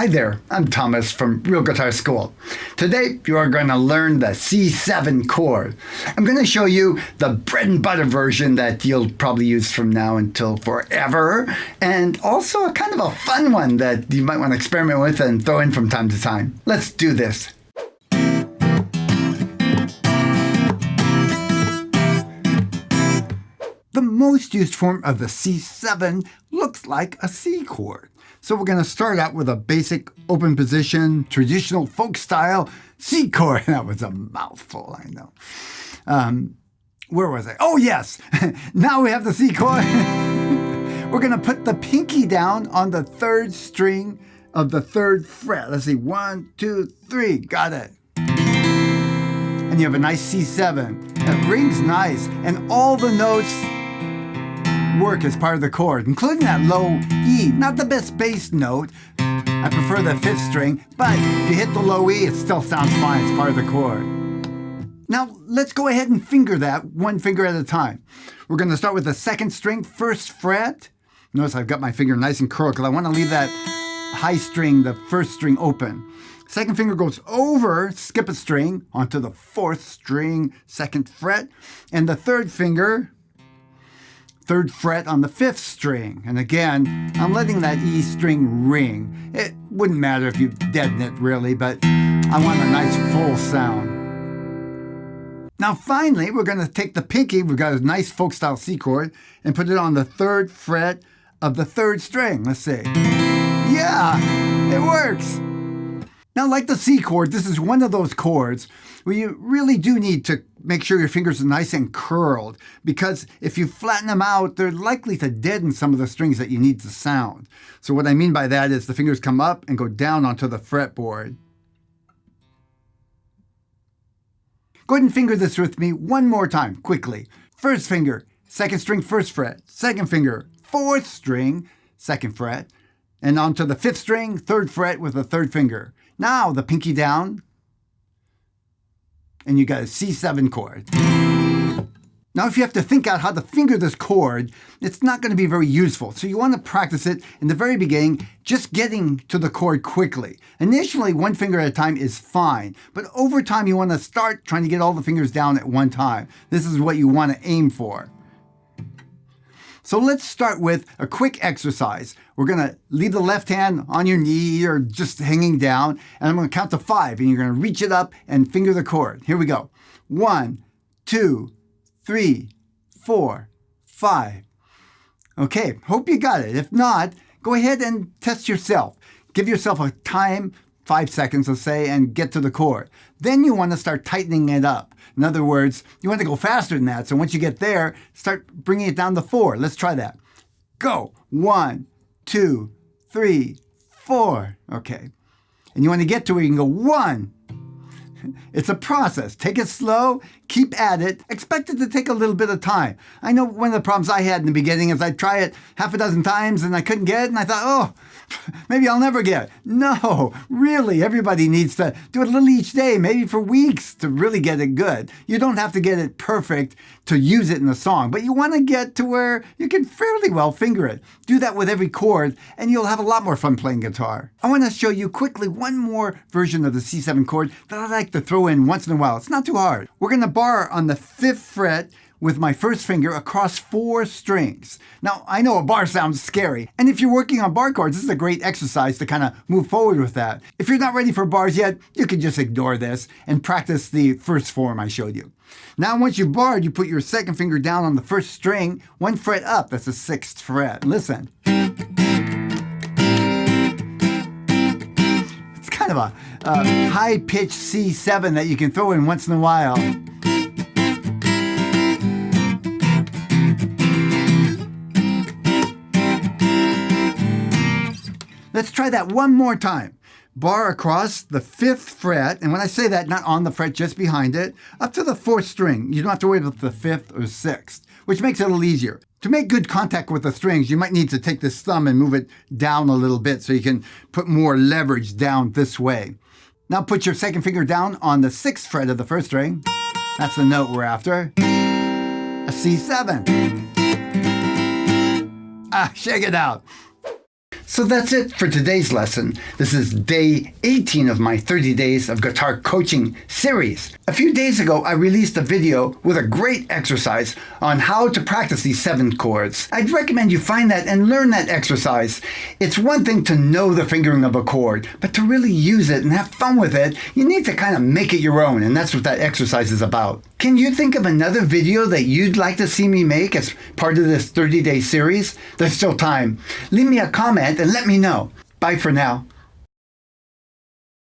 Hi there, I'm Tomas from Real Guitar School. Today you are going to learn the C7 chord. I'm going to show you the bread and butter version that you'll probably use from now until forever, and also a kind of a fun one that you might want to experiment with and throw in from time to time. Let's do this. The most used form of the C7 looks like a C chord. So we're going to start out with a basic open position, traditional folk style C chord. That was a mouthful, I know. Where was I? Oh, yes. Now we have the C chord. We're going to put the pinky down on the third string of the third fret. Let's see. 1, 2, 3. Got it. And you have a nice C7. It rings nice. And all the notes work as part of the chord, including that low E. Not the best bass note. I prefer the 5th string, but if you hit the low E, it still sounds fine. It's part of the chord. Now, let's go ahead and finger that one finger at a time. We're going to start with the 2nd string, 1st fret. Notice I've got my finger nice and curled because I want to leave that high string, the 1st string, open. 2nd finger goes over, skip a string, onto the 4th string, 2nd fret, and the 3rd finger, 3rd fret on the 5th string. And again, I'm letting that E string ring. It wouldn't matter if you deaden it really, but I want a nice full sound. Now finally, we're going to take the pinky, we've got a nice folk style C chord, and put it on the 3rd fret of the 3rd string. Let's see. Yeah, it works. Now, like the C chord, this is one of those chords where you really do need to make sure your fingers are nice and curled, because if you flatten them out, they're likely to deaden some of the strings that you need to sound. So what I mean by that is the fingers come up and go down onto the fretboard. Go ahead and finger this with me one more time, quickly. 1st finger, 2nd string, 1st fret. 2nd finger, 4th string, 2nd fret. And onto the 5th string, 3rd fret with the 3rd finger. Now the pinky down, and you got a C7 chord. Now if you have to think out how to finger this chord, it's not going to be very useful. So you want to practice it in the very beginning, just getting to the chord quickly. Initially, one finger at a time is fine, but over time you want to start trying to get all the fingers down at one time. This is what you want to aim for. So let's start with a quick exercise. We're going to leave the left hand on your knee or just hanging down, and I'm going to count to 5, and you're going to reach it up and finger the chord. Here we go. 1, 2, 3, 4, 5. Okay, hope you got it. If not, go ahead and test yourself. Give yourself a time, 5 seconds, let's say, and get to the chord. Then you want to start tightening it up. In other words, you want to go faster than that. So once you get there, start bringing it down to 4. Let's try that. Go. 1, 2, 3, 4. Okay. And you want to get to where you can go 1. It's a process. Take it slow, keep at it, expect it to take a little bit of time. I know one of the problems I had in the beginning is I'd try it half a dozen times and I couldn't get it, and I thought, oh, maybe I'll never get it. No, really, everybody needs to do it a little each day, maybe for weeks, to really get it good. You don't have to get it perfect to use it in a song, but you want to get to where you can fairly well finger it. Do that with every chord, and you'll have a lot more fun playing guitar. I want to show you quickly one more version of the C7 chord that I like to throw in once in a while. It's not too hard. We're going to bar on the 5th fret with my 1st finger across 4 strings. Now, I know a bar sounds scary, and if you're working on bar chords, this is a great exercise to kind of move forward with that. If you're not ready for bars yet, you can just ignore this and practice the first form I showed you. Now, once you've barred, you put your 2nd finger down on the 1st string, 1 fret up. That's the 6th fret. Listen. It's kind of a high-pitched C7 that you can throw in once in a while. Let's try that one more time. Bar across the 5th fret, and when I say that, not on the fret, just behind it, up to the 4th string. You don't have to worry about the 5th or 6th, which makes it a little easier. To make good contact with the strings, you might need to take this thumb and move it down a little bit so you can put more leverage down this way. Now put your 2nd finger down on the 6th fret of the 1st string. That's the note we're after. A C7. Shake it out. So that's it for today's lesson. This is day 18 of my 30 Days of Guitar Coaching series. A few days ago, I released a video with a great exercise on how to practice these 7 chords. I'd recommend you find that and learn that exercise. It's one thing to know the fingering of a chord, but to really use it and have fun with it, you need to kind of make it your own, and that's what that exercise is about. Can you think of another video that you'd like to see me make as part of this 30-day series? There's still time. Leave me a comment and let me know. Bye for now.